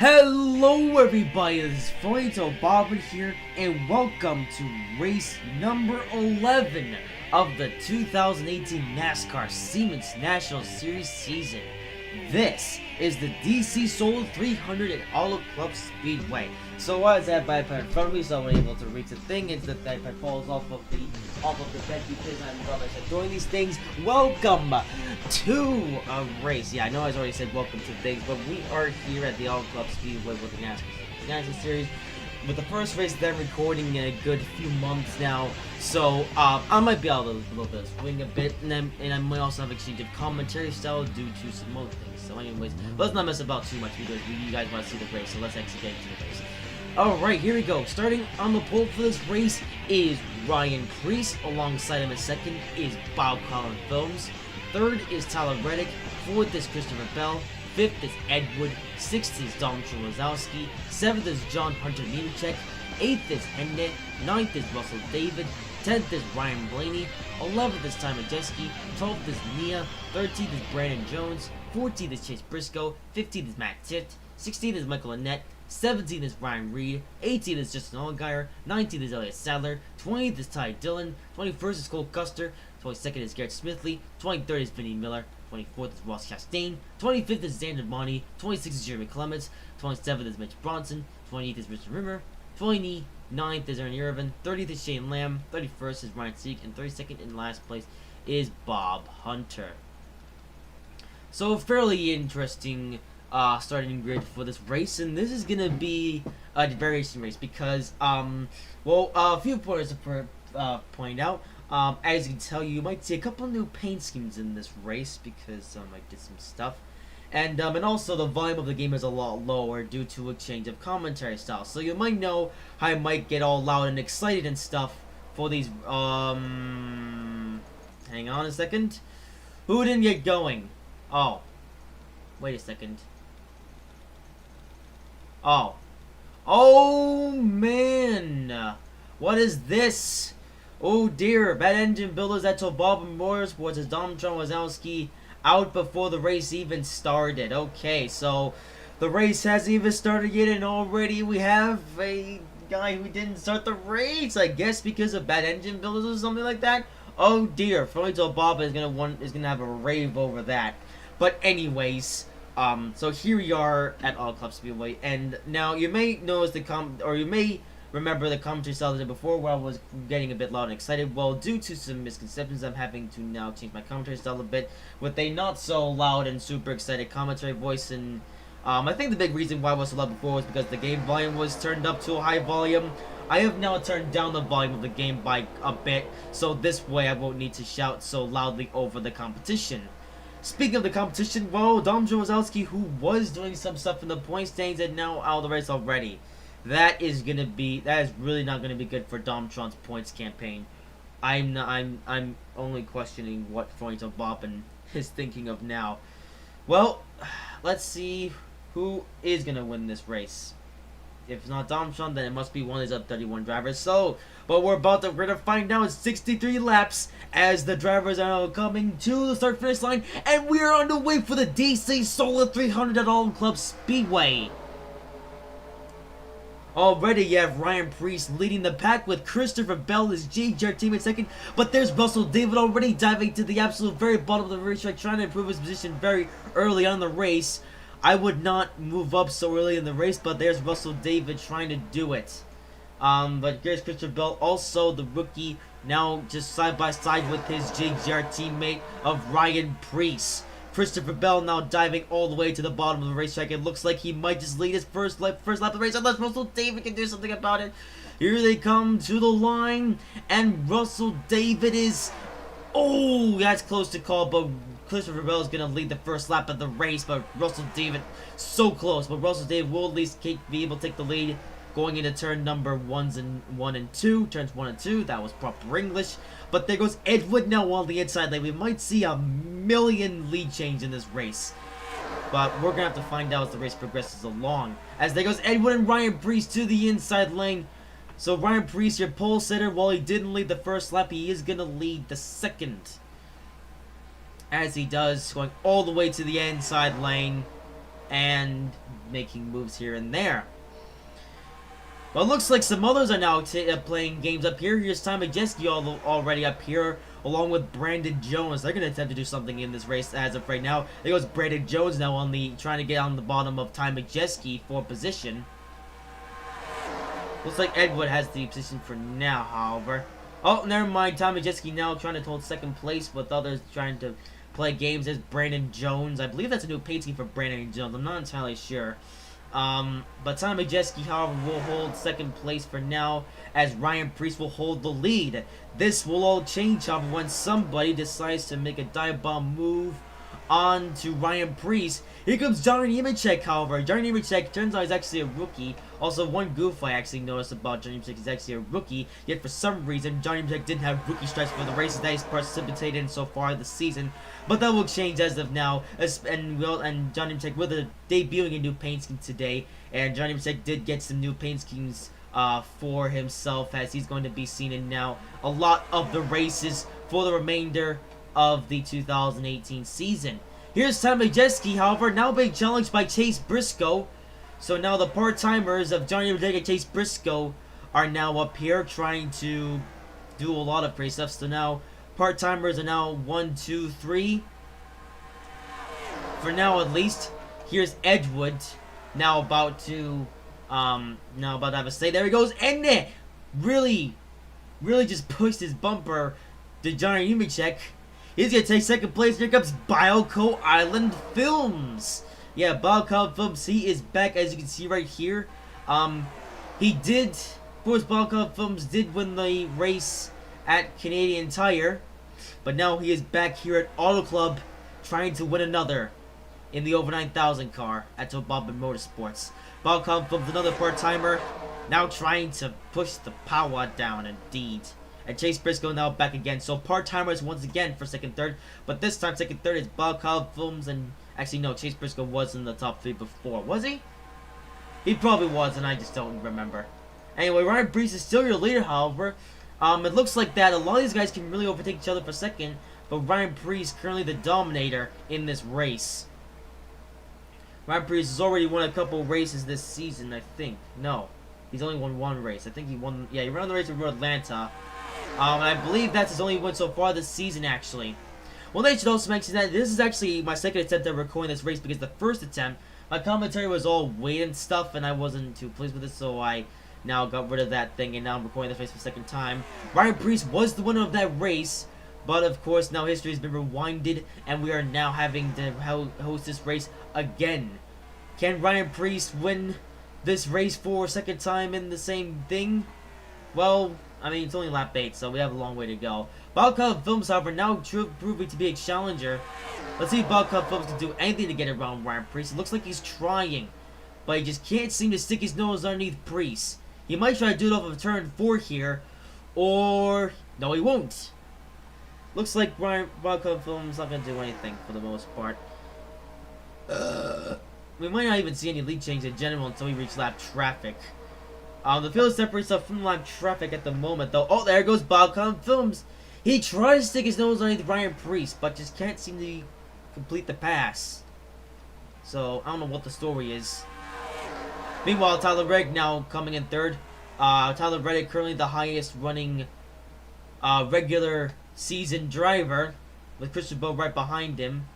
Hello everybody, this is Flato Bobber here, and welcome to race number 11 of the 2018 NASCAR Siemens National Series season. This is the DC Solar 300 at Auto Club Speedway. So I have that iPad in front of me, so I'm able to reach the thing, and the iPad falls off of the bed because I'm rubbish at doing these things. Welcome to a race. Yeah, I know I already said welcome to things, but we are here at the Auto Club Speedway with the NASCAR Series. With the first race that I'm recording in a good few months now, so I might be able to a little bit swing a bit, and I might also have exchange of commentary style due to some other things. So anyways, let's not mess about too much because you guys want to see the race, so let's actually get into the race. Alright, here we go. Starting on the pole for this race is Ryan Preece. Alongside him in second is Bob Collin Films. Third is Tyler Reddick. Fourth is Christopher Bell. Fifth is Ed Wood. Sixth is Dom Wazowski. Seventh is John Hunter Nemechek. Eighth is Hende. Ninth is Russell David. 10th is Ryan Blaney. 11th is Ty Majeski. 12th is Nia. 13th is Brandon Jones. 14th is Chase Briscoe. 15th is Matt Tift. 16th is Michael Annette. 17th is Ryan Reed, 18th is Justin Allgaier, 19th is Elliott Sadler, 20th is Ty Dillon, 21st is Cole Custer, 22nd is Garrett Smithley, 23rd is Vinnie Miller, 24th is Ross Chastain, 25th is Xander Monty, 26th is Jeremy Clements, 27th is Mitch Bronson, 28th is Richard Rimmer, 29th is Ernie Irvin, 30th is Shane Lamb, 31st is Ryan Sieg, and 32nd in last place is Bob Hunter. So fairly interesting starting grid for this race, and this is gonna be a variation race because a few pointers to point out. As you can tell, you might see a couple new paint schemes in this race because I did some stuff, and also the volume of the game is a lot lower due to a change of commentary style. So you might know how I might get all loud and excited and stuff for these. Hang on a second. Who didn't get going? Oh, wait a second. Oh man, what is this? Oh dear, bad engine builders that told Bob and Motorsports as Dom Wazowski out before the race even started. Okay, so the race hasn't even started yet, and already we have a guy who didn't start the race. I guess because of bad engine builders or something like that. Oh dear, Froito Bob is gonna have a rave over that. But anyways. So here we are at Auto Club Speedway, and now you may notice you may remember the commentary style I did before where I was getting a bit loud and excited. Well, due to some misconceptions, I'm having to now change my commentary style a bit with a not so loud and super excited commentary voice, and I think the big reason why I was so loud before was because the game volume was turned up to a high volume. I have now turned down the volume of the game by a bit, so this way I won't need to shout so loudly over the competition. Speaking of the competition, well, Dom Wazowski, who was doing some stuff in the point standings, and now out of the race already. That is really not gonna be good for Domtron's points campaign. I'm only questioning what Froito Boppin is thinking of now. Well, let's see who is gonna win this race. If it's not Domtron, then it must be one of his up 31 drivers. So, but we're gonna find out in 63 laps as the drivers are coming to the start finish line, and we are on the way for the DC Solar 300 at Auto Club Speedway. Already you have Ryan Preece leading the pack with Christopher Bell, his JGR team in second, but there's Russell David already diving to the absolute very bottom of the racetrack, trying to improve his position very early on in the race. I would not move up so early in the race, but there's Russell David trying to do it. But here's Christopher Bell, also the rookie, now just side by side with his JGR teammate of Ryan Preece. Christopher Bell now diving all the way to the bottom of the racetrack. It looks like he might just lead his first lap of the race unless Russell David can do something about it. Here they come to the line, and Russell David is... Oh, that's close to call, but Christopher Bell is going to lead the first lap of the race, but Russell David, so close. But Russell David will at least be able to take the lead going into turn number 1 and 2. Turns 1 and 2, that was proper English. But there goes Ed Wood now on the inside lane. We might see a million lead change in this race. But we're going to have to find out as the race progresses along. As there goes Ed Wood and Ryan Preece to the inside lane. So Ryan Preece, your pole sitter, while he didn't lead the first lap, he is going to lead the second. As he does, going all the way to the inside lane. and making moves here and there. Well, it looks like some others are now playing games up here. Here's Tom Majeski already up here, along with Brandon Jones. They're going to attempt to do something in this race as of right now. There goes Brandon Jones now on trying to get on the bottom of Tom Majeski for position. Looks like Edward has the position for now, however. Oh, never mind. Tom Majeski now trying to hold second place with others trying to play games. There's Brandon Jones. I believe that's a new paint scheme for Brandon Jones. I'm not entirely sure. But Tom Majeski, however, will hold second place for now, as Ryan Preece will hold the lead. This will all change, however, when somebody decides to make a dive bomb move on to Ryan Preece. Here comes Johnny Nemechek, however. Johnny Nemechek turns out he's actually a rookie. Also, one goof I actually noticed about Johnny Nemechek is actually a rookie, yet for some reason, Johnny Nemechek didn't have rookie stripes for the races that he's participated in so far this season. But that will change as of now, and Johnny Nemechek will be debuting a new paint scheme today, and Johnny Nemechek did get some new paint schemes for himself, as he's going to be seen in now a lot of the races for the remainder of the 2018 season. Here's Tom Majeski, however, now being challenged by Chase Briscoe. So now the part-timers of Johnny Majeski and Chase Briscoe are now up here trying to do a lot of crazy stuff. So now part-timers are now 1, 2, 3. For now, at least. Here's Edgewood now about to have a say. There he goes, and really just pushed his bumper to Johnny Nemechek. He's going to take second place. Here comes Bioco Island Films. Yeah, Bioco Films, he is back, as you can see right here. He did, of course, Bioco Films did win the race at Canadian Tire. But now he is back here at Auto Club, trying to win another in the over 9,000 car at Tobabba Motorsports. Bioco Films, another part-timer, now trying to push the power down indeed. And Chase Briscoe now back again. So part-timers once again for second, third. But this time second, third is Bioco Films, and actually no, Chase Briscoe was in the top 3 before. Was he? He probably was, and I just don't remember. Anyway, Ryan Preece is still your leader, however. It looks like that a lot of these guys can really overtake each other for second, but Ryan Preece currently the dominator in this race. Ryan Preece has already won a couple races this season, I think. No, he's only won one race. I think he won. Yeah, he ran the race with Atlanta. And I believe that's his only win so far this season, actually. Well, they should also mention that this is actually my second attempt at recording this race, because the first attempt, my commentary was all weight and stuff, and I wasn't too pleased with it, so I now got rid of that thing, and now I'm recording this race for the second time. Ryan Preece was the winner of that race, but of course now history has been rewinded, and we are now having to host this race again. Can Ryan Preece win this race for a second time in the same thing? Well, I mean, it's only lap 8, so we have a long way to go. Bioco Films, however, now proving to be a challenger. Let's see if Bioco Films can do anything to get around Ryan Preece. It looks like he's trying, but he just can't seem to stick his nose underneath Preece. He might try to do it off of turn 4 here, or no, he won't. Looks like Bioco Films not going to do anything for the most part. We might not even see any lead change in general until we reach lap traffic. The field separates up from lap traffic at the moment, though. Oh, there goes Bioco Films. He tries to stick his nose underneath Ryan Preece, but just can't seem to complete the pass. So, I don't know what the story is. Meanwhile, Tyler Reddick now coming in third. Tyler Reddick currently the highest running regular season driver, with Christian Bell right behind him.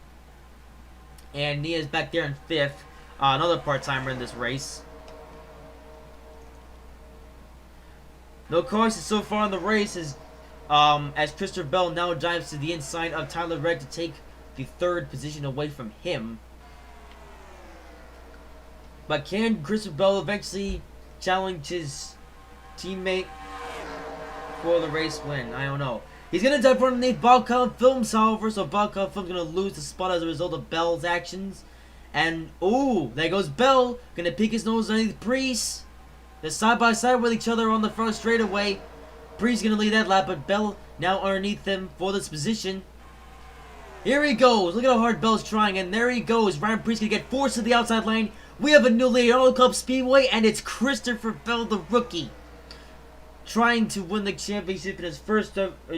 And Nia's back there in 5th. Another part-timer in this race. No cautions so far in the race as Christopher Bell now dives to the inside of Tyler Reddick to take the 3rd position away from him. But can Christopher Bell eventually challenge his teammate for the race win? I don't know. He's going to dive underneath Bioco Films, however, so Bioco Films going to lose the spot as a result of Bell's actions. And, ooh, there goes Bell. Going to peek his nose underneath Preece. They're side by side with each other on the front straightaway. Preece going to lead that lap, but Bell now underneath him for this position. Here he goes. Look at how hard Bell's trying, and there he goes. Ryan Preece going to get forced to the outside lane. We have a new leader at Auto Club Speedway, and it's Christopher Bell, the rookie, trying to win the championship in his first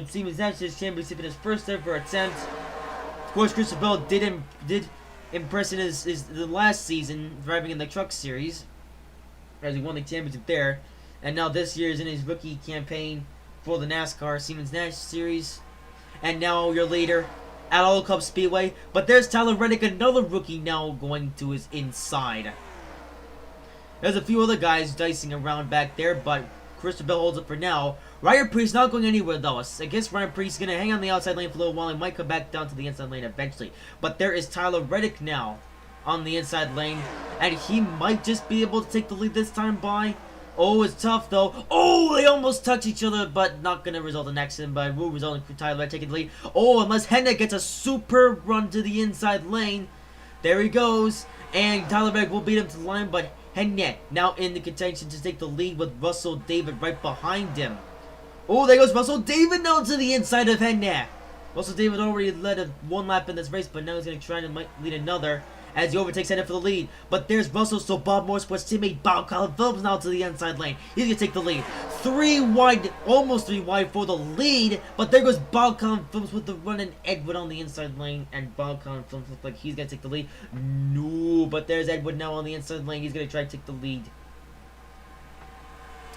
Siemens Nationals championship in his first ever attempt. Of course, Christopher Bell did impressing is the last season driving in the Truck Series, as he won the championship there, and now this year is in his rookie campaign for the NASCAR Siemens National Series, and now a year later at All Cup Speedway. But there's Tyler Reddick, another rookie, now going to his inside. There's a few other guys dicing around back there, but Christopher Bell holds it for now. Ryan Preece not going anywhere though. I guess Ryan Preece is going to hang on the outside lane for a little while. He might come back down to the inside lane eventually. But there is Tyler Reddick now on the inside lane, and he might just be able to take the lead this time by. Oh, it's tough though. Oh, they almost touch each other, but not going to result in an accident, but will result in Tyler Reddick taking the lead. Oh, unless Henna gets a super run to the inside lane. There he goes, and Tyler Reddick will beat him to the line, but Henna now in the contention to take the lead with Russell David right behind him. Oh, there goes Russell David now to the inside of Henna. Russell David already led one lap in this race, but now he's going to try to lead another as he overtakes Henna for the lead. But there's Russell, so Bob Motorsports teammate Bob Colin Phillips now to the inside lane. He's going to take the lead. 3 wide, almost 3 wide for the lead. But there goes Bob Colin Phillips with the run and Edward on the inside lane. And Bob Colin Phillips looks like he's going to take the lead. No, but there's Edward now on the inside lane. He's going to try to take the lead.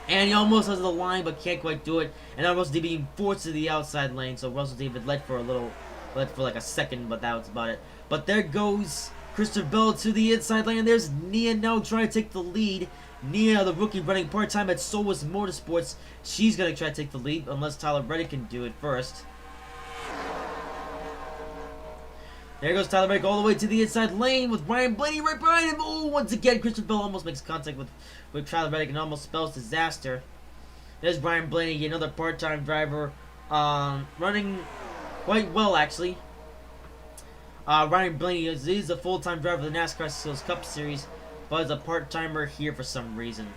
And he almost has the line, but can't quite do it. And now Russell David being forced to the outside lane. So Russell David led for like a second, but that was about it. But there goes Christopher Bell to the inside lane. And there's Nia now trying to take the lead. Nia, the rookie, running part-time at Solus Motorsports. She's going to try to take the lead, unless Tyler Reddick can do it first. There goes Tyler Reddick all the way to the inside lane with Ryan Blaney right behind him. Oh, once again, Christopher Bell almost makes contact with Tyler Reddick and almost spells disaster. There's Ryan Blaney, another part-time driver, running quite well, actually. Ryan Blaney is a full-time driver of the NASCAR Seals Cup Series, but is a part-timer here for some reason.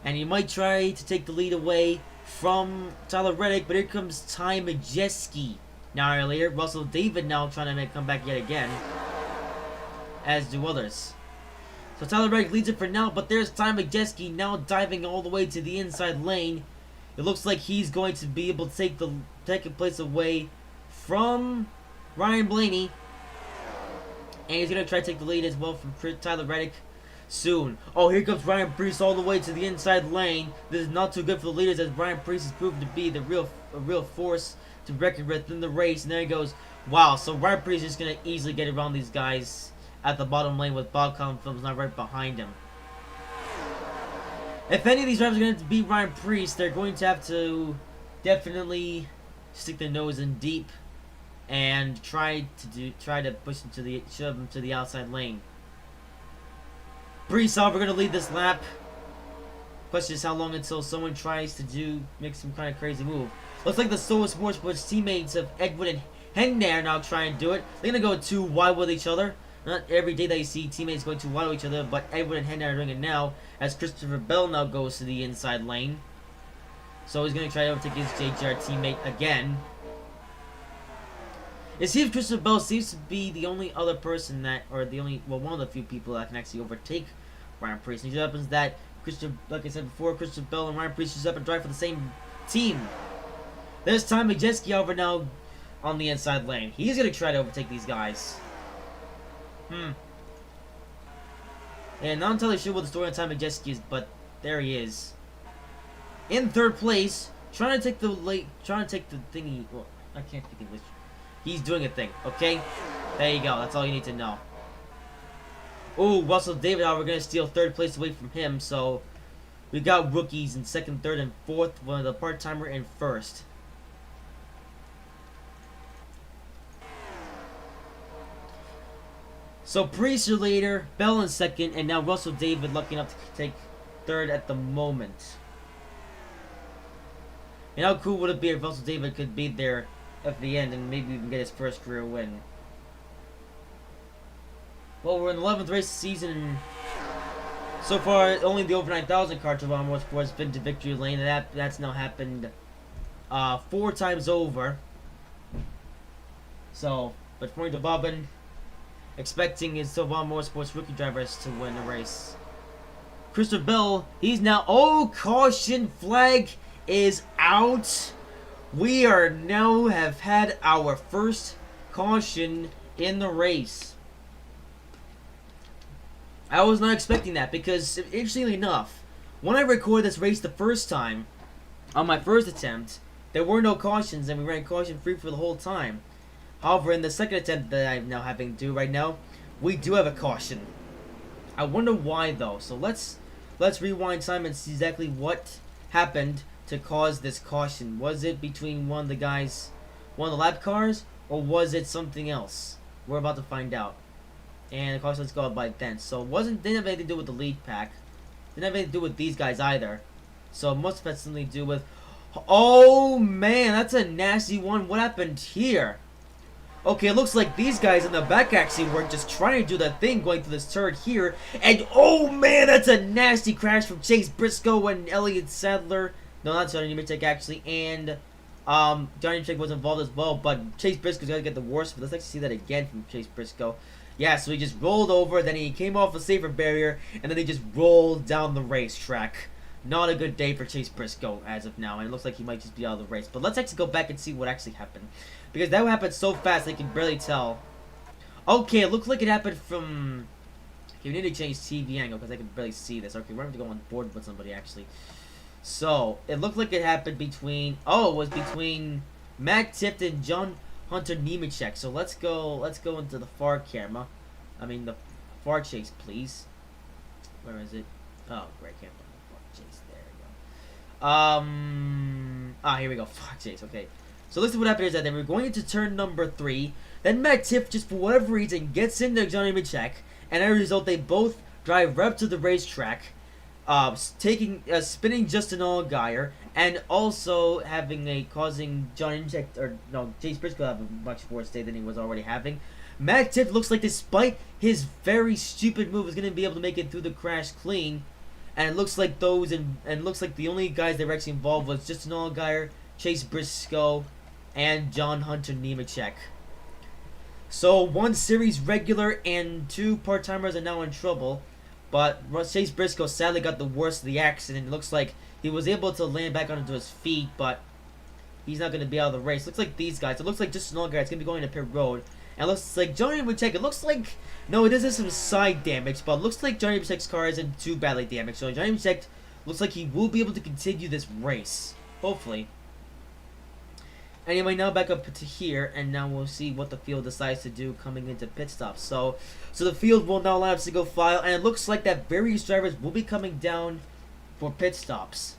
And he might try to take the lead away from Tyler Reddick, but here comes Ty Majeski. Now earlier, Russell David now trying to make a comeback yet again, as do others. So Tyler Reddick leads it for now, but there's Ty Majeski now diving all the way to the inside lane. It looks like he's going to be able to take the second place away from Ryan Blaney, and he's going to try to take the lead as well from Tyler Reddick soon. Oh, here comes Ryan Preece all the way to the inside lane. This is not too good for the leaders, as Ryan Preece has proven to be a real force to reckon with in the race. And there he goes. Wow, so Ryan Preece is going to easily get around these guys at the bottom lane with Bob Colin Phillips not right behind him. If any of these drivers are going to beat Ryan Preece, they're going to have to definitely stick their nose in deep and try to push him shove him to the outside lane. Preece, however, going to lead this lap. Question is how long until someone tries to make some kind of crazy move. Looks like the Solus Motorsports teammates of Edwin and Henna are now trying to do it. They're going to go too wide with each other. Not every day that you see teammates going too wide with each other, but Edwin and Henna are doing it now, as Christopher Bell now goes to the inside lane. So he's going to try to overtake his JGR teammate again. It seems Christopher Bell seems to be the only other person that, or the only, well, one of the few people that can actually overtake Ryan Preece. And it happens that like I said before, Christopher Bell and Ryan Preece just up and drive for the same team. There's Ty Majeski over now on the inside lane. He's going to try to overtake these guys. And not entirely sure what the story on Ty Majeski is, but there he is. In third place, trying to take the thingy. Well, I can't speak English. He's doing a thing, okay? There you go, that's all you need to know. Oh, Russell David, we're going to steal third place away from him, so we got rookies in second, third, and fourth, one of the part-timer in first. So Preece later, Bell in second, and now Russell David lucky enough to take third at the moment. And how cool would it be if Russell David could be there at the end and maybe even get his first career win? Well, we're in the 11th race of the season, and so far only the over 9,000 car Toronto Motorsport has been to victory lane, and that's now happened 4 times over. So, but according to Bobbin, expecting his Toronto Motorsports rookie drivers to win the race. Christopher Bell, he's now, oh, caution flag is out. We are now have had our first caution in the race. I was not expecting that because, interestingly enough, when I recorded this race the first time, on my first attempt, there were no cautions and we ran caution free for the whole time. However, in the second attempt that I'm now having to do right now, we do have a caution. I wonder why though. So let's rewind time and see exactly what happened to cause this caution. Was it between one of the lap cars, or was it something else? We're about to find out. And of course, let's go by then. So didn't have anything to do with the lead pack. Didn't have anything to do with these guys either. So it must have had something to do with... Oh man, that's a nasty one. What happened here? Okay, it looks like these guys in the back actually were just trying to do the thing going through this turret here. And oh man, that's a nasty crash from Chase Briscoe and Elliott Sadler. No, not Johnny Nemechek actually. And Johnny Nemechek was involved as well. But Chase Briscoe's going to get the worst. But let's actually see that again from Chase Briscoe. Yeah, so he just rolled over, then he came off a safer barrier, and then he just rolled down the racetrack. Not a good day for Chase Briscoe as of now, and it looks like he might just be out of the race. But let's actually go back and see what actually happened. Because that happened so fast, I can barely tell. Okay, it looks like it happened from... Okay, we need to change TV angle, because I can barely see this. Okay, we're going to go on board with somebody, actually. So, it looked like it happened between... Oh, it was between Matt Tift and John Hunter Nemechek. So let's go into the far camera. I mean the far chase, please. Where is it? Oh, right, can't find the far chase. There we go. Here we go. Far chase. Okay. So listen, what happened is that they were going into turn number 3. Then Matt Tiff, just for whatever reason, gets into Johnny Nemechek, and as a result, they both drive right up to the racetrack, spinning Justin Allgaier, and also causing Johnny Nemechek, Chase Briscoe have a much worse day than he was already having. Matt Tiff looks like, despite his very stupid move, is going to be able to make it through the crash clean, and it looks like looks like the only guys that were actually involved was Justin Allgaier, Chase Briscoe, and John Hunter Nemechek. So 1 series regular and 2 part-timers are now in trouble. But Chase Briscoe sadly got the worst of the accident. It looks like he was able to land back onto his feet, but he's not going to be out of the race. Looks like these guys. It looks like just an old guy. It's going to be going to pit road. And it looks like Johnny Nemechek. It looks like... No, it does have some side damage, but it looks like Johnny Nemechek's car isn't too badly damaged. So Johnny Nemechek looks like he will be able to continue this race. Hopefully. Anyway, now back up to here, and now we'll see what the field decides to do coming into pit stops. So the field will now allow us to go file, and it looks like that various drivers will be coming down for pit stops.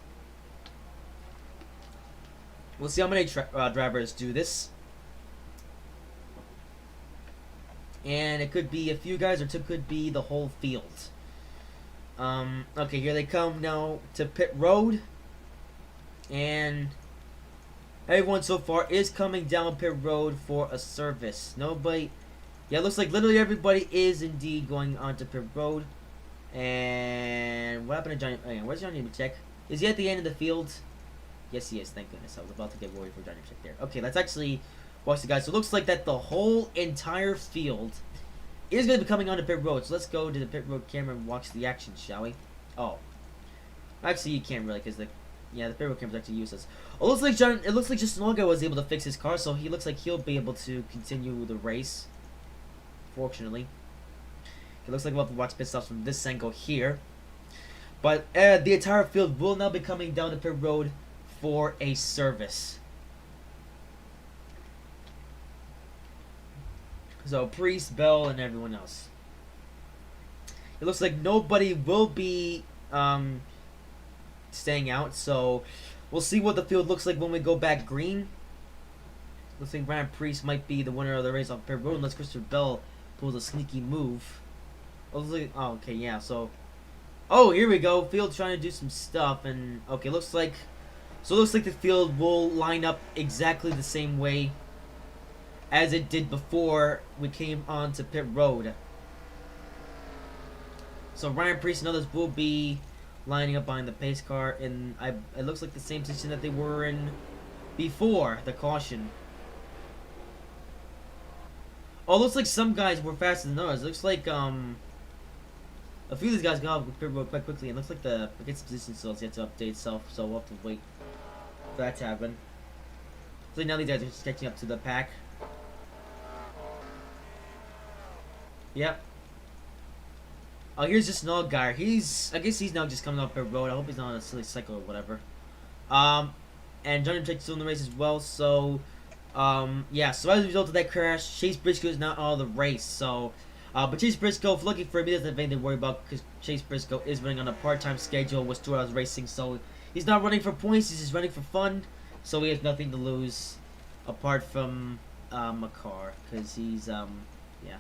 We'll see how many drivers do this. And it could be a few guys, or it could be the whole field. Okay, here they come now to pit road. And... everyone so far is coming down pit road for a service. Nobody... Yeah, it looks like literally everybody is indeed going onto pit road. And... what happened to Johnny... Oh, yeah, where's Johnny Nemechek? Is he at the end of the field? Yes, he is. Thank goodness. I was about to get worried for Johnny Nemechek there. Okay, let's actually watch the guys. So it looks like that the whole entire field is going to be coming onto pit road. So let's go to the pit road camera and watch the action, shall we? Oh. Actually, you can't really, because the pit road camera is actually useless. It looks like Justin Allgaier was able to fix his car, so he looks like he'll be able to continue the race. Fortunately. It looks like we'll have to watch pit stops from this angle here. But the entire field will now be coming down the pit road for a service. So Priest, Bell, and everyone else. It looks like nobody will be staying out, so we'll see what the field looks like when we go back green. Looks like Ryan Priest might be the winner of the race on pit road unless Christopher Bell pulls a sneaky move. Oh, okay, yeah, so... oh, here we go. Field trying to do some stuff, and... okay, looks like the field will line up exactly the same way as it did before we came onto pit road. So Ryan Priest and others will be lining up behind the pace car, and it looks like the same position that they were in before the caution. Oh, it looks like some guys were faster than others. It looks like a few of these guys got off pit road quite quickly, and it looks like the position still has yet to update itself, so we'll have to wait for that to happen. So now these guys are just catching up to the pack. Yep. Oh, here's just an old guy. I guess he's now just coming up the road. I hope he's not on a silly cycle or whatever. And Johnny Check's still in the race as well. So, yeah. So as a result of that crash, Chase Briscoe is not out of the race. So, but Chase Briscoe, if looking for him, he doesn't have anything to worry about because Chase Briscoe is running on a part-time schedule with 2 hours racing. So he's not running for points. He's just running for fun. So he has nothing to lose, apart from a car, because he's yeah.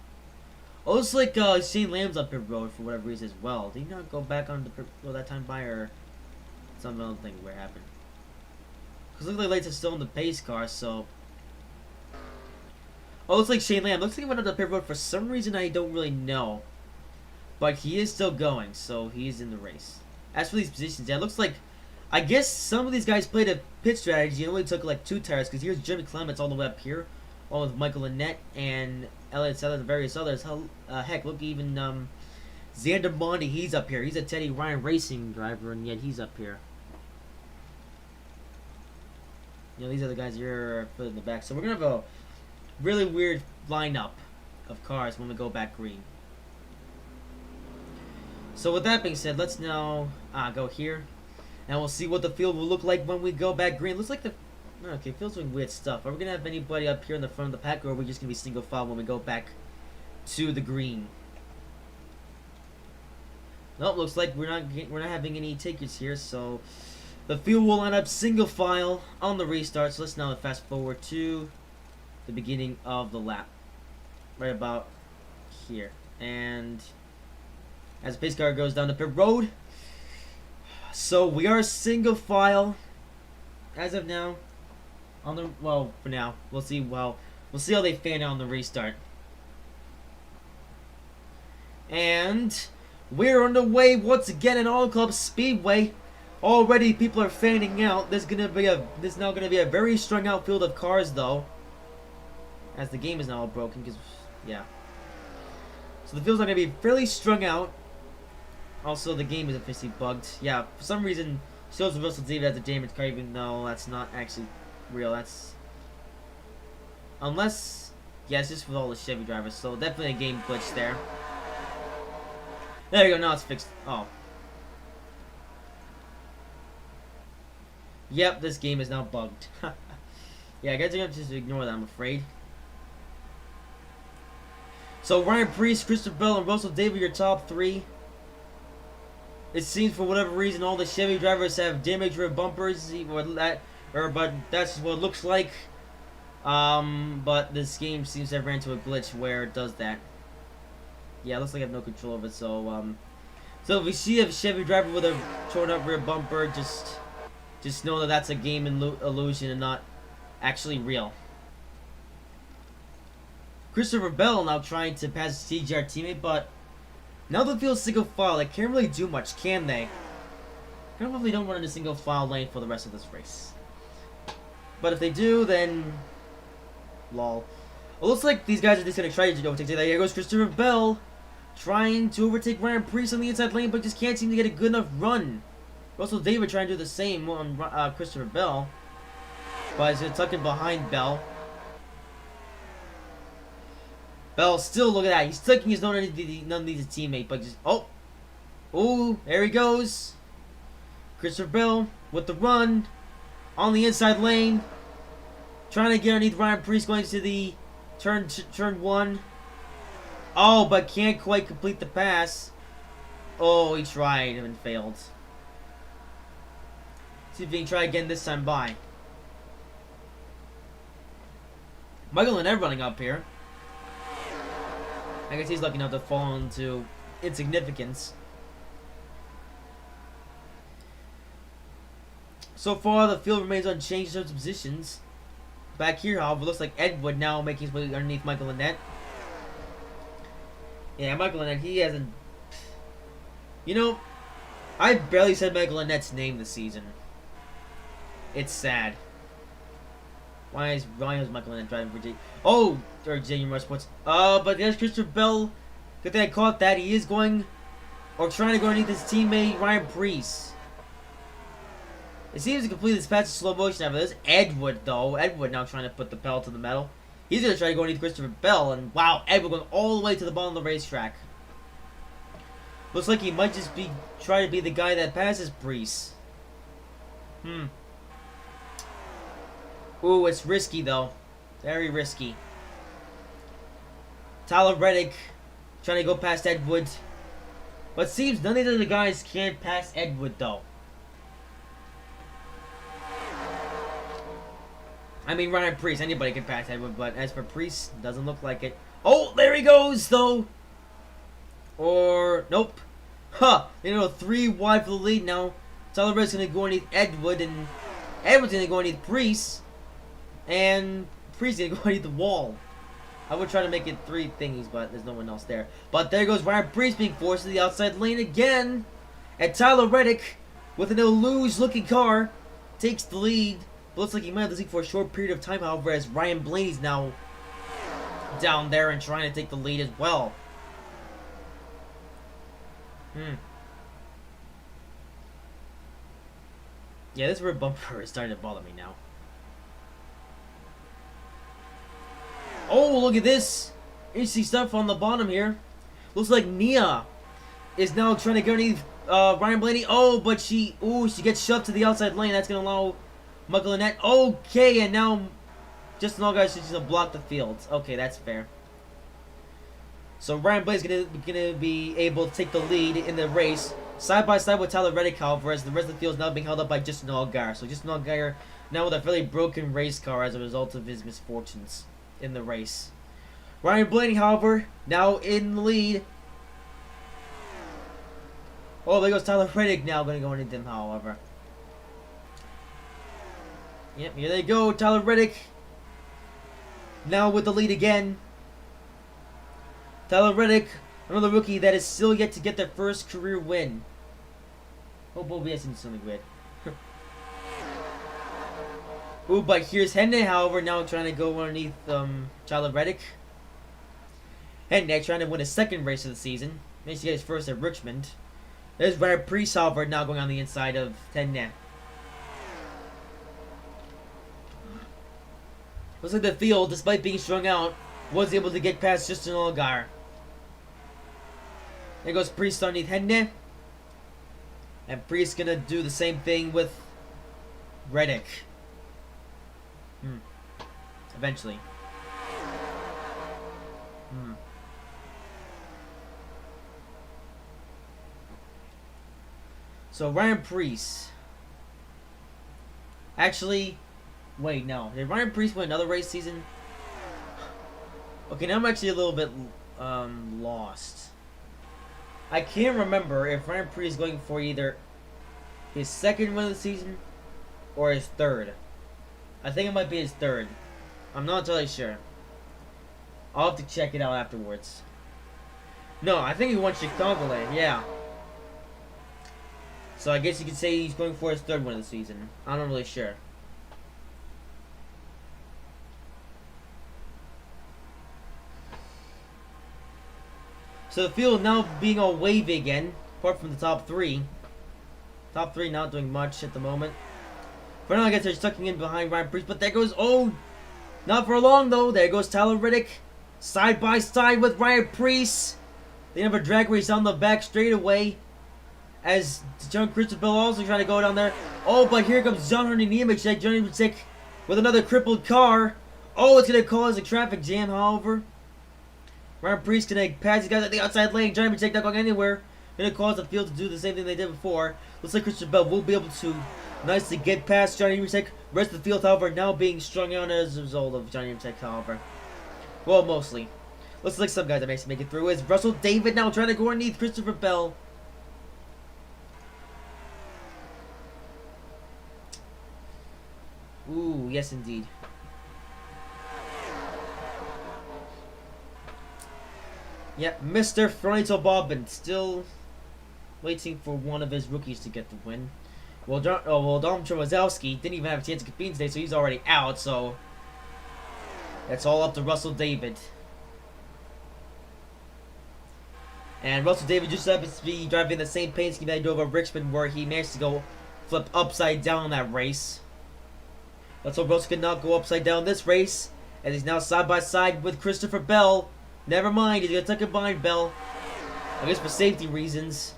Oh, it's like Shane Lamb's up pit road for whatever reason as well. Did he not go back on the pit road that time by, or some other thing where it happened? Because look like lights are still in the pace car, so. Oh, looks like Shane Lamb. Looks like he went on the pit road for some reason I don't really know. But he is still going, so he is in the race. As for these positions, yeah, it looks like, I guess some of these guys played a pit strategy and only took like 2 tires, because here's Jimmy Clements all the way up here, along with Michael Annette and Elliott Sellers and various others. Heck, look, even Xander Bondi, he's up here. He's a Teddy Ryan Racing driver, and yet he's up here. You know, these are the guys you're put in the back. So we're going to have a really weird lineup of cars when we go back green. So with that being said, let's now go here. And we'll see what the field will look like when we go back green. Looks like the... Okay, field's doing weird stuff. Are we going to have anybody up here in the front of the pack, or are we just going to be single file when we go back to the green? Nope, looks like we're not having any takers here, so the field will line up single file on the restart. So let's now fast forward to the beginning of the lap, right about here. And as the pace car goes down the pit road, so we are single file as of now. On the for now, we'll see. Well, we'll see how they fan out on the restart. And we're underway once again in All Club Speedway. Already, people are fanning out. There's now gonna be a very strung out field of cars, though, as the game is now all broken. Because yeah, so the field's not gonna be fairly strung out. Also, the game is officially bugged. Yeah, for some reason, shows Russell David as a damaged car, even though that's not actually real. That's unless, yeah, it's just with all the Chevy drivers. So definitely a game glitch there. There you go. Now it's fixed. Oh, yep. This game is now bugged. Yeah, I guess I'm gonna just ignore that, I'm afraid. So Ryan Preece, Christopher Bell, and Russell David, your top 3. It seems for whatever reason all the Chevy drivers have damaged rear bumpers, but that's what it looks like. But this game seems to have ran into a glitch where it does that. Yeah, it looks like I have no control of it. So if we see a Chevy driver with a torn up rear bumper, just know that that's a game illusion and not actually real. Christopher Bell now trying to pass his TGR teammate, but now the field's single file. They can't really do much, can they? Probably don't run in a single file lane for the rest of this race. But if they do, then lol. It looks like these guys are just gonna try to overtake. There goes Christopher Bell, trying to overtake Ryan Preece on the inside lane, but just can't seem to get a good enough run. Russell David trying to do the same on Christopher Bell, but he's tucking behind Bell. Bell still, look at that. He's tucking his none of these teammate, but just oh, there he goes. Christopher Bell with the run on the inside lane, trying to get underneath Ryan Preece going to the turn 1. Oh, but can't quite complete the pass. Oh, he tried and failed. See if he can try again this time by. Michael Annette running up here. I guess he's lucky enough to fall into insignificance. So far, the field remains unchanged in terms of positions. Back here, however, looks like Ed Wood now making his way underneath Michael Annette. Yeah, Michael Annette, he hasn't... You know, I barely said Michael Annette's name this season. It's sad. Why is Michael Annette driving for J... Oh! Or J Motorsports. But there's Christopher Bell. Good thing I caught that. He is going... Or trying to go underneath his teammate, Ryan Preece. It seems to complete this pass in slow motion after this. Ed Wood, though. Ed Wood now trying to put the pedal to the metal. He's going to try to go underneath Christopher Bell. And wow, Edward going all the way to the bottom of the racetrack. Looks like he might just be trying to be the guy that passes Priest. Ooh, it's risky though. Very risky. Tyler Reddick trying to go past Edward. But it seems none of the other guys can pass Edward though. I mean, Ryan Priest, anybody can pass Edward, but as for Priest, doesn't look like it. Oh, there he goes though. Or nope. Huh. 3 wide for the lead now. Tyler Reddick's gonna go underneath Edward, and Edward's gonna go underneath Priest. And Priest's gonna go underneath the wall. I would try to make it 3 thingies, but there's no one else there. But there goes Ryan Priest being forced to the outside lane again. And Tyler Reddick, with an Eluge-looking car, takes the lead. But looks like he might have the lead for a short period of time, however, as Ryan Blaney's now down there and trying to take the lead as well. Yeah, this rear bumper is starting to bother me now. Oh, look at this. Interesting stuff on the bottom here. Looks like Nia is now trying to go underneath Ryan Blaney. Oh, but she gets shoved to the outside lane. That's going to allow Michael Annette. Okay, and now Justin Allgaier should just block the field. Okay, that's fair. So Ryan Blaney's gonna be able to take the lead in the race, side by side with Tyler Reddick, however, as the rest of the field is now being held up by Justin Allgaier. So Justin Allgaier now with a fairly broken race car as a result of his misfortunes in the race. Ryan Blaney, however, now in the lead. Oh, there goes Tyler Reddick now going to go into them, however. Yep, here they go. Tyler Reddick now with the lead again. Tyler Reddick, another rookie that is still yet to get their first career win. Oh, Bobby has something weird. Ooh, but here's Hendon, however, now trying to go underneath Tyler Reddick. Hendon trying to win his 2nd race of the season. Managed to get his first at Richmond. There's Ryan Priest, however, now going on the inside of Hendon. Looks like the field, despite being strung out, was able to get past Justin Allgaier. There goes Priest underneath Hendon. And Priest gonna do the same thing with Reddick. Eventually. So Ryan Priest. Actually, wait, no. Did Ryan Priest win another race season? Okay, now I'm actually a little bit lost. I can't remember if Ryan Priest is going for either his 2nd win of the season or his 3rd. I think it might be his 3rd. I'm not entirely sure. I'll have to check it out afterwards. No, I think he won Chicagoland, yeah. So I guess you could say he's going for his 3rd win of the season. I'm not really sure. So the field now being all wavy again, apart from the top 3. Top 3 not doing much at the moment. For now, I guess they're tucking in behind Ryan Priest, but there goes, oh, not for long though. There goes Tyler Reddick, side by side with Ryan Priest. They have a drag race on the back straightaway. As John Christopher Bell also trying to go down there. Oh, but here comes John Hernandez, Johnny Mchik with another crippled car. Oh, it's going to cause a traffic jam, however. Ryan Priest gonna pass these guys at the outside lane. Johnny Mchik not going anywhere. Gonna cause the field to do the same thing they did before. Looks like Christopher Bell will be able to nicely get past Johnny Mchik. Rest of the field, however, now being strung out as a result of Johnny Mchik, however. Well, mostly. Looks like some guys that makes make it through is Russell David now trying to go underneath Christopher Bell. Ooh, yes indeed. Yep, Mr. Fronito Bobbin still waiting for one of his rookies to get the win. Well, Dom Tremozowski didn't even have a chance to compete today, so he's already out, so it's all up to Russell David. And Russell David just happens to be driving the same paint scheme that he drove at Richmond, where he managed to go flip upside down that race. Let's hope Russell could not go upside down this race, as he's now side by side with Christopher Bell. Never mind, he's gonna tuck it behind Bell. I guess for safety reasons.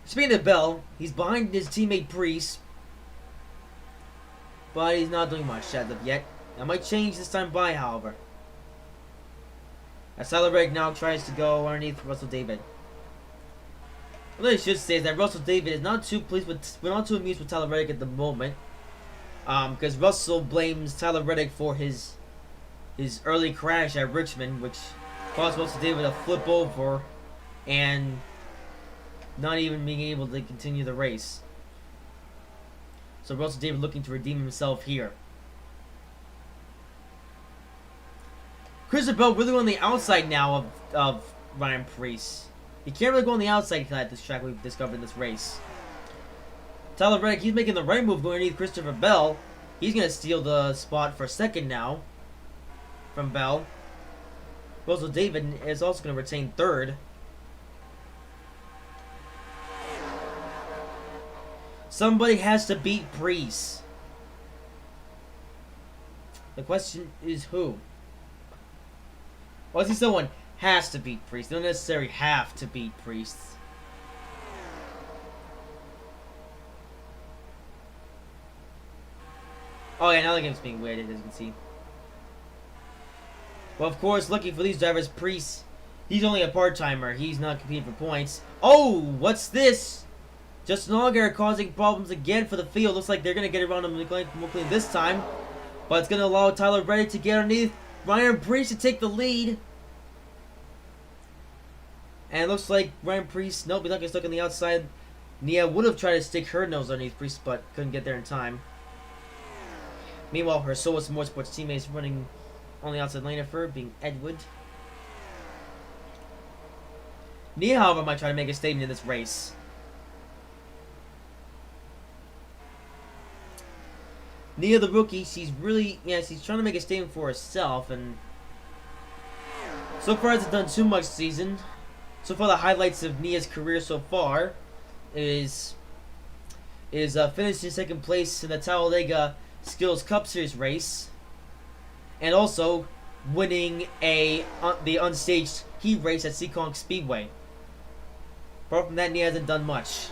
Speaking of Bell, he's behind his teammate Priest, but he's not doing much as of yet. That might change this time by, however. As Tyler Reddick now tries to go underneath Russell David. What I should say is that Russell David is not too pleased with, we're not too amused with Tyler Reddick at the moment, because Russell blames Tyler Reddick for his early crash at Richmond, which caused Russell David to flip over and not even being able to continue the race. So Russell David looking to redeem himself here. Christopher Bell really on the outside now of Ryan Preece. He can't really go on the outside at this track we've discovered in this race. Tyler Reddick, he's making the right move going underneath Christopher Bell. He's going to steal the spot for second now from Bell. Russell David is also going to retain third. Somebody has to beat Preece. The question is who? Well, I see someone has to beat Priest. They don't necessarily have to beat Priest. Oh yeah, now the game's being weighted, as you can see. Well, of course, lucky for these drivers, Priest, he's only a part-timer. He's not competing for points. Oh, what's this? Justin Allgaier causing problems again for the field. Looks like they're going to get around him more clean this time. But it's going to allow Tyler Reddick to get underneath Ryan Preece to take the lead. And it looks like Ryan Preece, nope, he's not getting stuck on the outside. Nia would have tried to stick her nose underneath Preece, but couldn't get there in time. Meanwhile, her Solis Motorsports teammates running on the outside lane of her, being Edward. Nia, however, might try to make a statement in this race. Nia, the rookie, she's trying to make a statement for herself, and so far hasn't done too much season. So far, the highlights of Nia's career so far is finishing second place in the Talladega Skills Cup Series race, and also winning the unstaged heat race at Seekonk Speedway. Apart from that, Nia hasn't done much.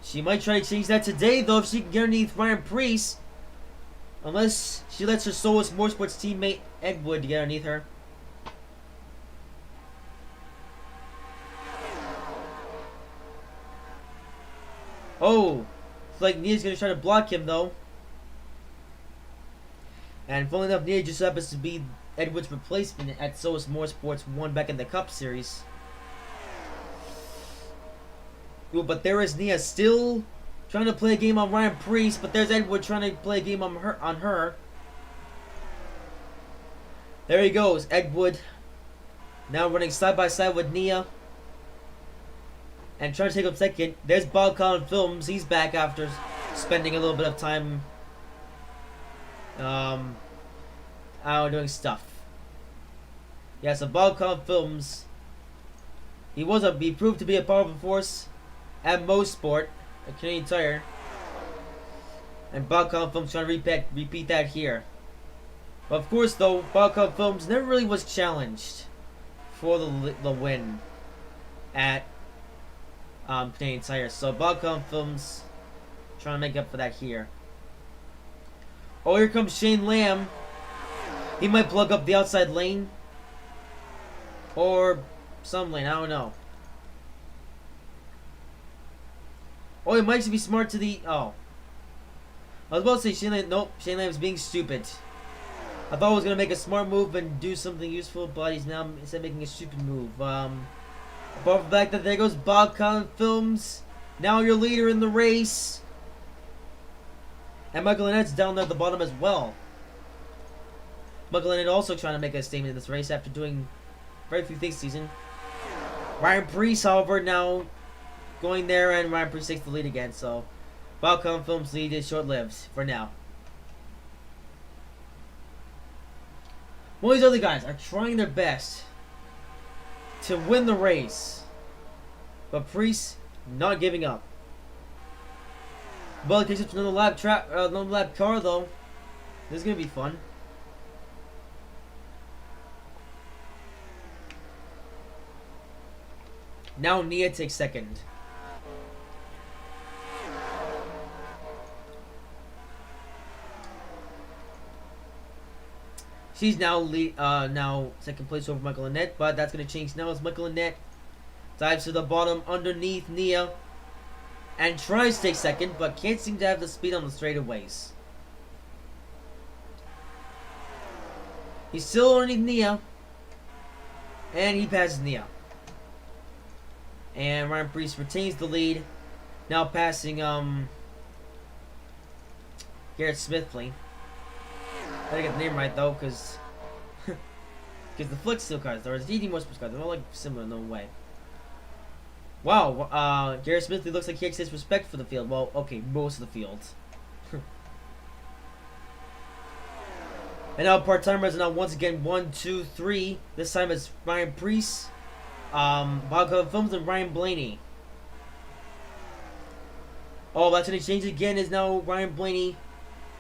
She might try to change that today, though, if she can get underneath Ryan Preece. Unless she lets her Solis Motorsports teammate Edward get underneath her. Oh, it's like Nia's going to try to block him, though. And funnily enough, Nia just happens to be Edward's replacement at Solis Motorsports 1 back in the Cup Series. But there is Nia still trying to play a game on Ryan Preece, but there's Edward trying to play a game on her. There he goes, Edward. Now running side by side with Nia. And trying to take up second. There's Bob Collin Films. He's back after spending a little bit of time out doing stuff. Yeah, so Bob Collin Films. He proved to be a powerful force at Mosport, a Canadian Tire. And Bob Collin Films trying to repeat that here. But of course, though, Bob Collin Films never really was challenged for the win at Canadian Tire. So Bob Collin Films trying to make up for that here. Oh, here comes Shane Lamb. He might plug up the outside lane. Or some lane, I don't know. Oh, he might be smart to the... Oh. I was about to say Shane Lamb... Nope, Shane Lamb's being stupid. I thought I was going to make a smart move and do something useful, but he's now instead making a stupid move. Apart from the fact that there goes Bob Collin Films. Now your leader in the race. And Michael Lynette's down there at the bottom as well. Michael Lynette also trying to make a statement in this race after doing very few things this season. Ryan Preece, however, now going there, and Ryan Preece takes the lead again. So Bob Collin Films' lead is short-lived for now. All these other guys are trying their best to win the race. But Preece Not giving up. Well, it takes up to another lap car though. This is gonna be fun. Now Nia takes second. She's now second place over Michael Annette, but that's gonna change now as Michael Annette dives to the bottom underneath Nia and tries to take second, but can't seem to have the speed on the straightaways. He's still underneath Nia, and he passes Nia. And Ryan Preece retains the lead, now passing Garrett Smithley. Gotta get the name right though, because the Flex Steel cars, there was DD more sports cars, they're all like similar in no way. Wow, Garrett Smithley looks like he has respect for the field. Well, okay, most of the field. And now part-timers are now once again 1, 2, 3. This time it's Ryan Preece, Bob Films, and Ryan Blaney. Oh, that's gonna change again. Is now Ryan Blaney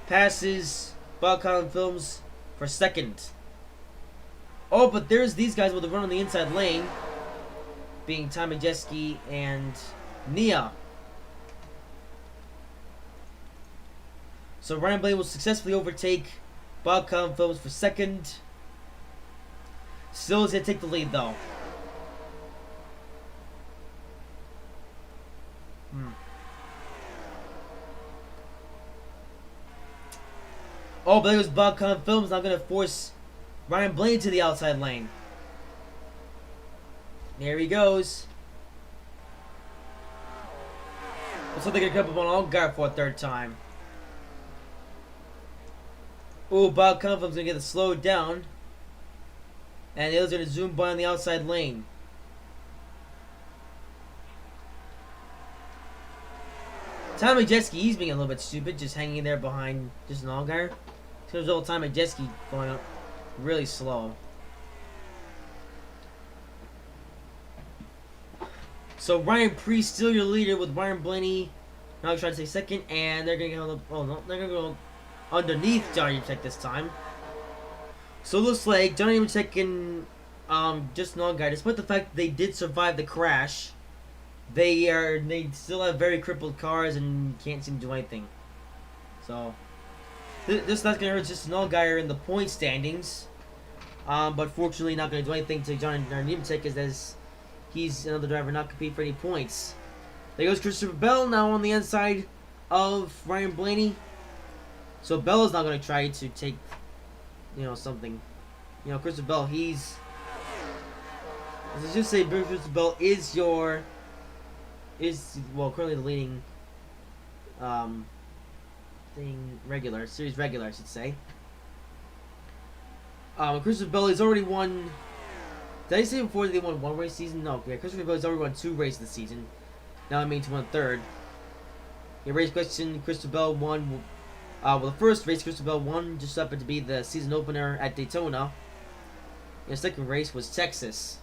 passes Bob Films for second. Oh, but there's these guys with the run on the inside lane, being Ty Majeski and Nia. So Ryan Blaney will successfully overtake Bob Films for second. Still is going to take the lead though. Oh, but there was Bob Films now going to force Ryan Blaney to the outside lane. There he goes. Looks like they're going to come up on Allgaier for a third time. Ooh, Bob Films going to get it slowed down. And the other's going to zoom by on the outside lane. Tommy Jeski, he's being a little bit stupid, just hanging there behind just an Allgaier. There's old Tommy Jeski going up really slow. So Ryan Preece still your leader with Ryan Blaney now trying to take second, and they're gonna go. Oh no, they're gonna go underneath Johnny Nemechek this time. So it looks like Johnny Nemechek and just an Allgaier, despite the fact that they did survive the crash, they still have very crippled cars and can't seem to do anything. So this not gonna hurt just an Allgaier in the point standings, but fortunately not gonna do anything to Johnny Nemechek as he's another driver not compete for any points. There goes Christopher Bell now on the inside of Ryan Blaney. So Bell is not going to try to take, something. Christopher Bell, let's just say Christopher Bell is currently the leading series regular, I should say. Christopher Bell has already won. Did I say before that they won one race season? No, yeah, Christopher Bell has already won 2 races this season. Now I mean to win 3rd. Your race question, Christopher Bell won. The first race Christopher Bell won just happened to be the season opener at Daytona. The second race was Texas.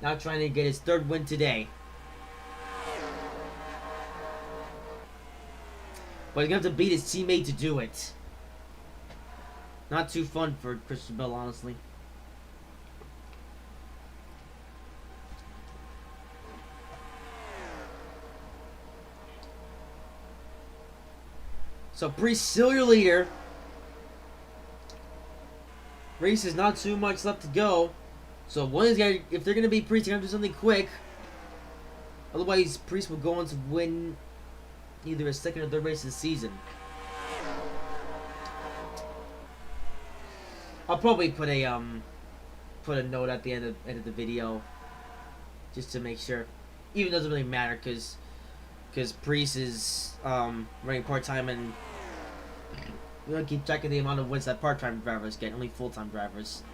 Now trying to get his 3rd win today. But he's going to have to beat his teammate to do it. Not too fun for Christopher Bell, honestly. So Preece still your leader. Race is not too much left to go. So one is gonna, if they're gonna beat Preece, they're gonna do something quick. Otherwise, Preece will go on to win either a 2nd or 3rd race of the season. I'll probably put a note at the end of the video, just to make sure. Even though it doesn't really matter, because Preece is running part-time, and we don't keep track of the amount of wins that part-time drivers get, only full-time drivers.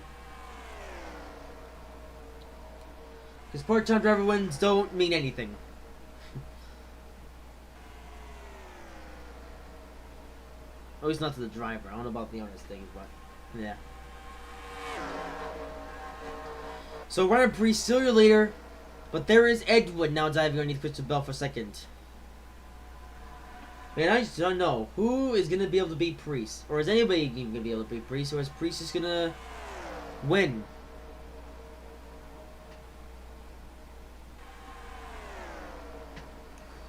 Because part-time driver wins don't mean anything. At least not to the driver. I don't know about the others things, but yeah. So Ryan Preece still your leader. But there is Edward now diving underneath Christopher Bell for a second. Man, I just don't know. Who is going to be able to beat Priest? Or is anybody even going to be able to beat Priest? Or is Priest just going to win?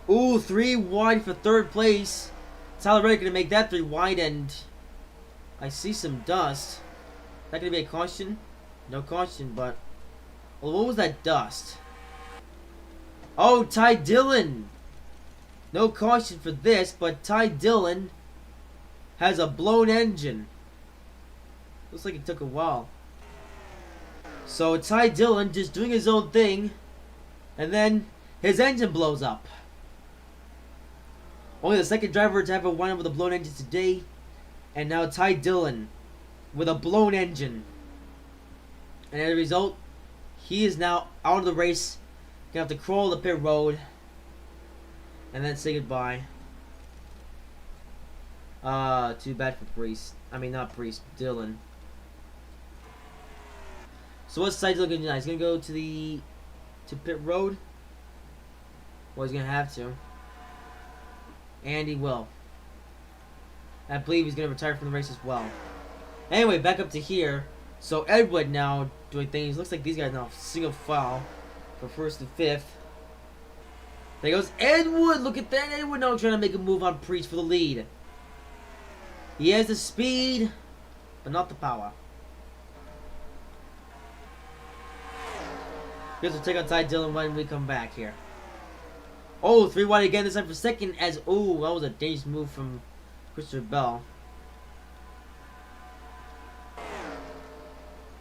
Ooh, 3 wide for third place. Tyler Reddick going to make that 3 wide, and I see some dust. Is that going to be a caution? No caution, but... Well, what was that dust? Oh, Ty Dillon! No caution for this, but Ty Dillon has a blown engine. Looks like it took a while. So Ty Dillon just doing his own thing, and then his engine blows up. Only the second driver to have a wind up with a blown engine today, and now Ty Dillon with a blown engine. And as a result, he is now out of the race. Gonna have to crawl the pit road and then say goodbye. Too bad for Priest. I mean, not Priest, Dillon. So what's Ty Dillon gonna do now? He's gonna go to pit road. Well, he's gonna have to. And he will. I believe he's gonna retire from the race as well. Anyway, back up to here. So Edward now doing things. Looks like these guys now single file for first and fifth. There goes Edward. Look at that. Edward now trying to make a move on Priest for the lead. He has the speed, but not the power. Here's we'll take on Ty Dillon when we come back here. Oh, 3 wide again, this time for second as... Oh, that was a dangerous move from Christopher Bell.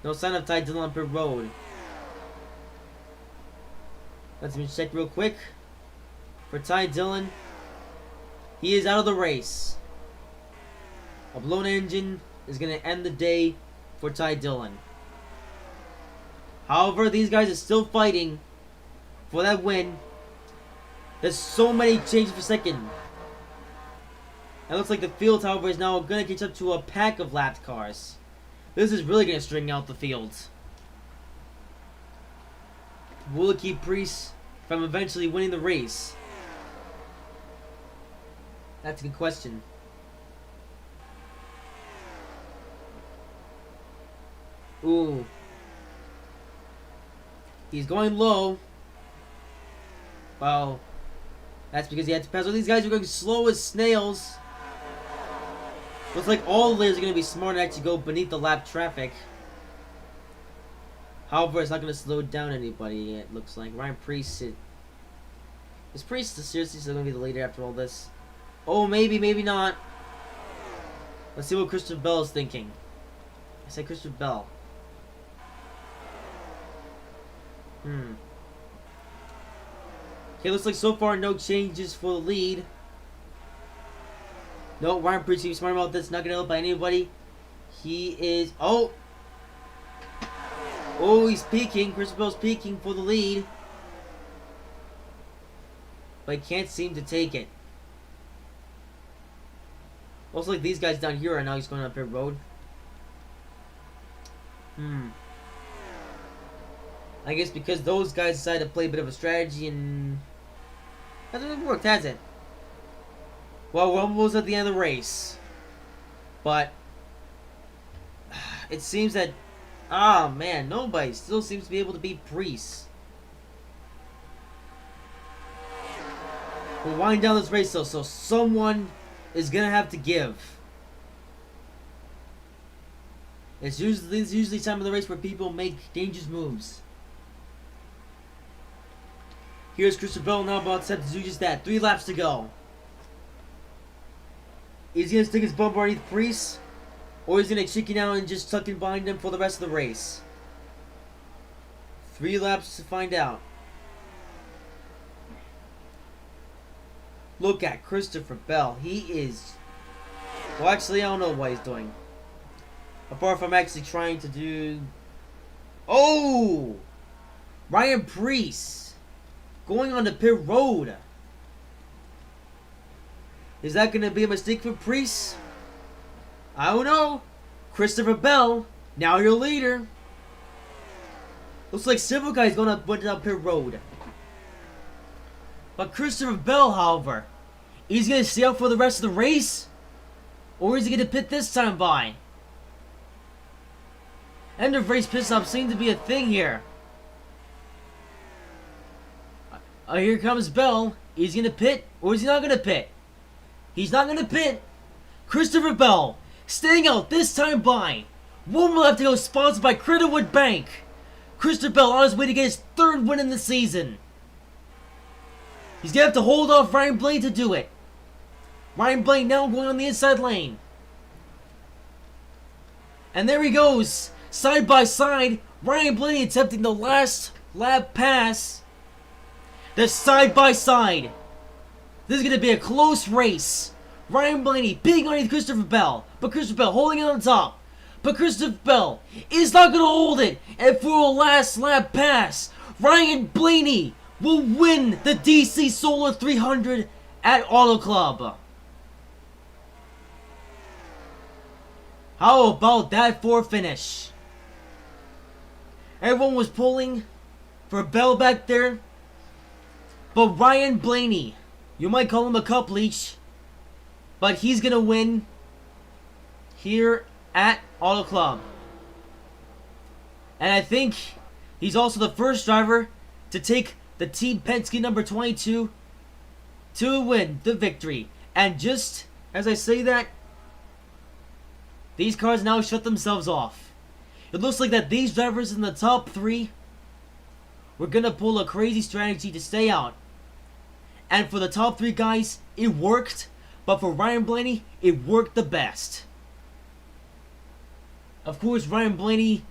No sign of Ty Dillon on pit road. Let's check real quick. For Ty Dillon, he is out of the race. A blown engine is going to end the day for Ty Dillon. However, these guys are still fighting for that win. There's so many changes for second. It looks like the field, however, is now going to catch up to a pack of lapped cars. This is really going to string out the fields. Will it keep Priest from eventually winning the race? That's a good question. Ooh. He's going low. Well, that's because he had to pass. All these guys are going slow as snails. Looks like all the leaders are going to be smart and actually go beneath the lap traffic. However, it's not going to slow down anybody, it looks like. Ryan Priest... Is Priest seriously still going to be the leader after all this? Oh, maybe, maybe not. Let's see what Christopher Bell is thinking. I said Christopher Bell. Okay, looks like so far no changes for the lead. No, Ryan Priest seems smart about this. Not going to help by anybody. He is... Oh! Oh, he's peeking. Christopher Bell's peeking for the lead. But he can't seem to take it. Looks like these guys down here are now just going up pit road. I guess because those guys decided to play a bit of a strategy and... hasn't worked, has it? Well, we're almost at the end of the race. But... it seems that... Ah, man, nobody still seems to be able to beat Priest. We're winding down this race though, so someone is gonna have to give. It's usually time of the race where people make dangerous moves. Here's Christopher Bell now about to do just that. 3 laps to go. Is he gonna stick his bumper underneath Priest? Or is he gonna chicken out and just tuck in behind him for the rest of the race? 3 laps to find out. Look at Christopher Bell. He is... Well, actually, I don't know what he's doing. Apart from actually trying to do... Oh! Ryan Priest! Going on the pit road. Is that going to be a mistake for Priest? I don't know. Christopher Bell, now your leader. Looks like several guys went down pit road. But Christopher Bell, however, he's gonna stay out for the rest of the race? Or is he gonna pit this time by? End of race pit stop seems to be a thing here. Here comes Bell. Is he gonna pit or is he not gonna pit? He's not gonna pit. Christopher Bell staying out this time by. One will have to go, sponsored by Critterwood Bank. Christopher Bell on his way to get his 3rd win in the season. He's gonna have to hold off Ryan Blaney to do it. Ryan Blaney now going on the inside lane. And there he goes. Side by side. Ryan Blaney attempting the last lap pass. They're side by side. This is going to be a close race. Ryan Blaney beating underneath Christopher Bell. But Christopher Bell holding it on top. But Christopher Bell is not going to hold it. And for a last lap pass, Ryan Blaney will win the DC Solar 300 at Auto Club. How about that for a finish? Everyone was pulling for Bell back there. But Ryan Blaney, you might call him a cup leech, but he's going to win here at Auto Club. And I think he's also the first driver to take the Team Penske number 22 to win the victory. And just as I say that, these cars now shut themselves off. It looks like that these drivers in the top 3 were going to pull a crazy strategy to stay out. And for the top 3 guys, it worked. But for Ryan Blaney, it worked the best. Of course, Ryan Blaney,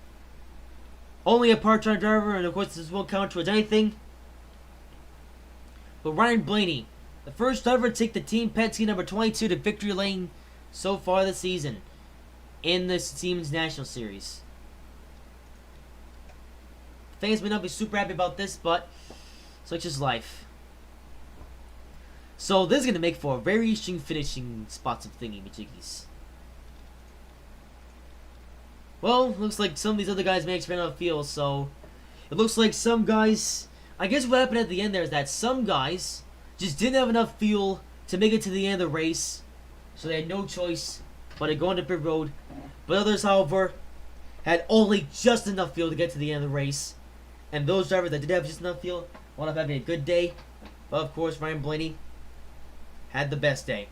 only a part-time driver, and of course this won't count towards anything. But Ryan Blaney, the first driver to take the Team Penske number 22 to victory lane so far this season in the Siemens National Series. Fans may not be super happy about this, but such is life. So this is going to make for a very interesting finishing spots of thingy-majiggies. Well, looks like some of these other guys may expand on the field, so it looks like some guys, I guess what happened at the end there is that some guys just didn't have enough fuel to make it to the end of the race, so they had no choice but to go into pit road. But others, however, had only just enough fuel to get to the end of the race, and those drivers that did have just enough fuel wound up having a good day. But of course, Ryan Blaney had the best day.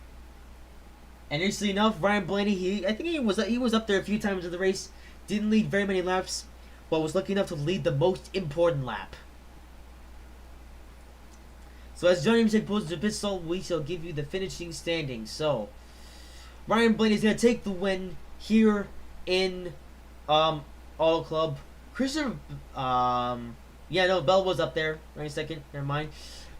And interestingly enough, Ryan Blaney, I think he was up there a few times in the race. Didn't lead very many laps, but was lucky enough to lead the most important lap. So as Johnny Mistake pulls to pit stop, we shall give you the finishing standings. So Ryan Blaney is going to take the win here in Auto Club. Christopher, Bell was up there. Right, second. Never mind.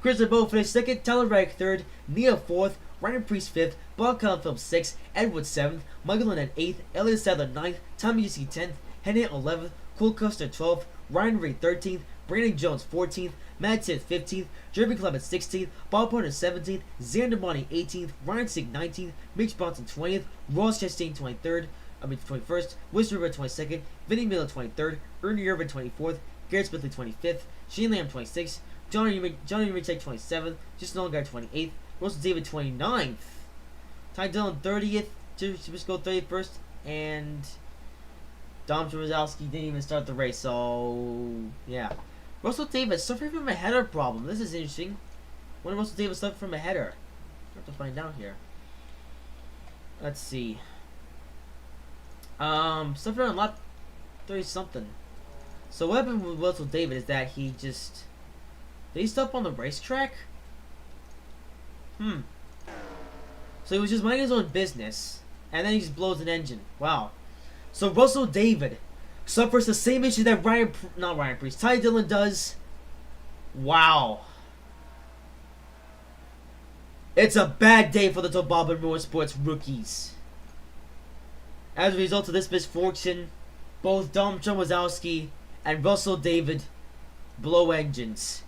Christopher Bell finished second. Tyler Reddick third. Nia fourth. Ryan Preece fifth. Bob Confield sixth. Edward seventh. Michael Lynn 8th. Elliot Sadler 9th. Tommy Jesse 10th. Henry 11th. Cole Custer 12th. Ryan Reed 13th. Brandon Jones 14th. Matt Tiff 15th. Jeremy Clement 16th. Bob Porter 17th. Xander Bonnie 18th. Ryan Sieg 19th. Mitch Bronson 20th. Ross Chastain 21st. Wiz River 22nd. Vinny Miller 23rd. Ernie Irvin 24th. Garrett Smithley 25th. Shane Lamb 26th. Johnny Rinchek 27th. Justin Allgaier 28th. Russell David 29th. Ty Dillon 30th. Chabisco 31st. And Dom Trubazowski didn't even start the race. So, yeah. Russell David suffering from a header problem. This is interesting. When did Russell David suffer from a header? I have to find out here. Let's see. Suffered on lap 30 something. So what happened with Russell David is that he just... Did he stop on the racetrack? So he was just minding his own business, and then he just blows an engine. Wow. So Russell David suffers the same issue that Ty Dillon does. Wow. It's a bad day for the Tobabba Motorsports rookies. As a result of this misfortune, both Dom Trubazowski and Russell David blow engines.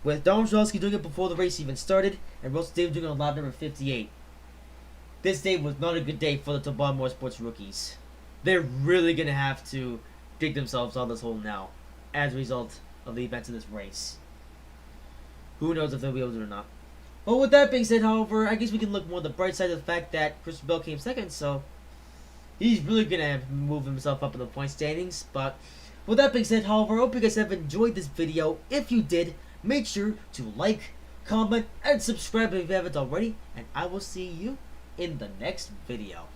With Dom Trubazowski doing it before the race even started, and Russell David doing it on lap number 58. This day was not a good day for the Tobabba Motorsports rookies. They're really going to have to dig themselves out of this hole now. as a result of the events in this race. Who knows if they'll be able to or not. But with that being said, however, I guess we can look more on the bright side of the fact that Christopher Bell came second, so he's really gonna move himself up in the point standings. But with that being said, however, I hope you guys have enjoyed this video. If you did, make sure to like, comment, and subscribe if you haven't already, and I will see you in the next video.